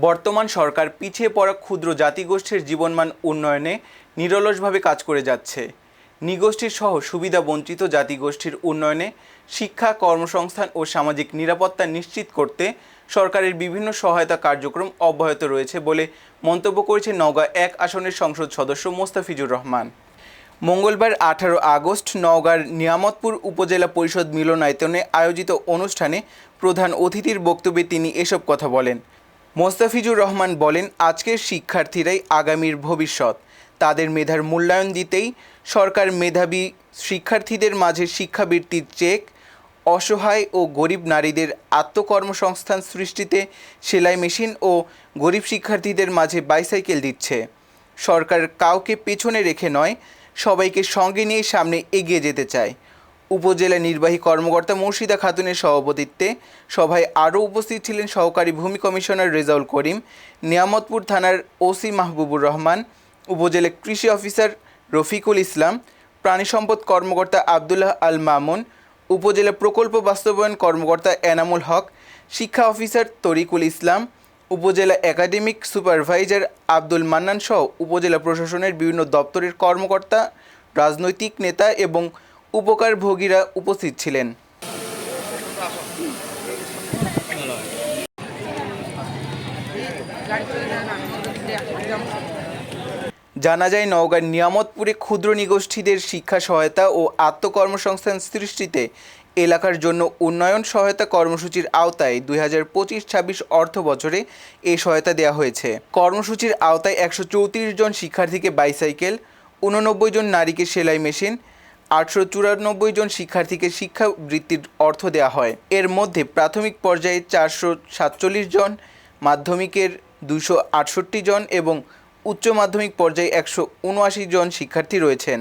বর্তমান সরকার পিছিয়ে পড়া ক্ষুদ্র জাতিগোষ্ঠীর জীবনমান উন্নয়নে নিরলসভাবে কাজ করে যাচ্ছে। নিগোষ্ঠীর সহ সুবিধা বঞ্চিত জাতিগোষ্ঠীর উন্নয়নে শিক্ষা, কর্মসংস্থান ও সামাজিক নিরাপত্তা নিশ্চিত করতে সরকারের বিভিন্ন সহায়তা কার্যক্রম অব্যাহত রয়েছে বলে মন্তব্য করেছে নওগাঁ ১ আসনের সংসদ সদস্য মোস্তাফিজুর রহমান। মঙ্গলবার ১৮ আগস্ট নওগাঁর নিয়ামতপুর উপজেলা পরিষদ মিলনায়তনে আয়োজিত অনুষ্ঠানে প্রধান অতিথির বক্তব্যে তিনি এসব কথা বলেন। মোস্তাফিজুর রহমান বলেন, আজকের শিক্ষার্থীরাই আগামীর ভবিষ্যৎ। তাদের মেধার মূল্যায়ন দিতেই সরকার মেধাবী শিক্ষার্থীদের মাঝে শিক্ষাবৃত্তির চেক, অসহায় ও গরিব নারীদের আত্মকর্মসংস্থান সৃষ্টিতে সেলাই মেশিন ও গরিব শিক্ষার্থীদের মাঝে বাইসাইকেল দিচ্ছে। সরকার কাউকে পেছনে রেখে নয়, সবাইকে সঙ্গে নিয়ে সামনে এগিয়ে যেতে চায়। উপজেলা নির্বাহী কর্মকর্তা মুর্শিদা খাতুনের সভাপতিত্বে সভায় আরও উপস্থিত ছিলেন সহকারী ভূমি কমিশনার রেজাউল করিম, নিয়ামতপুর থানার ওসি মাহবুবুর রহমান, উপজেলা কৃষি অফিসার রফিকুল ইসলাম, প্রাণী সম্পদ কর্মকর্তা আবদুল্লাহ আল মামুন, উপজেলা প্রকল্প বাস্তবায়ন কর্মকর্তা এনামুল হক, শিক্ষা অফিসার তরিকুল ইসলাম, উপজেলা একাডেমিক সুপারভাইজার আব্দুল মান্নান সহ উপজেলা প্রশাসনের বিভিন্ন দপ্তরের কর্মকর্তা, রাজনৈতিক নেতা এবং উপকারভোগীরা উপস্থিত ছিলেন। জানা যায়, নওগাঁর নিয়ামতপুরে ক্ষুদ্র নিগোষ্ঠীদের শিক্ষা সহায়তা ও আত্মকর্মসংস্থান সৃষ্টিতে এলাকার জন্য উন্নয়ন সহায়তা কর্মসূচির আওতায় 2025-26 অর্থ বছরে এই সহায়তা দেওয়া হয়েছে। কর্মসূচির আওতায় 134 জন শিক্ষার্থীকে বাইসাইকেল, 89 জন নারীকে সেলাই মেশিন, 894 জন শিক্ষার্থীকে শিক্ষাবৃত্তির অর্থ দেওয়া হয়। এর মধ্যে প্রাথমিক পর্যায়ে 447 জন, মাধ্যমিকের 268 জন এবং উচ্চ মাধ্যমিক পর্যায়ে 179 জন শিক্ষার্থী রয়েছেন।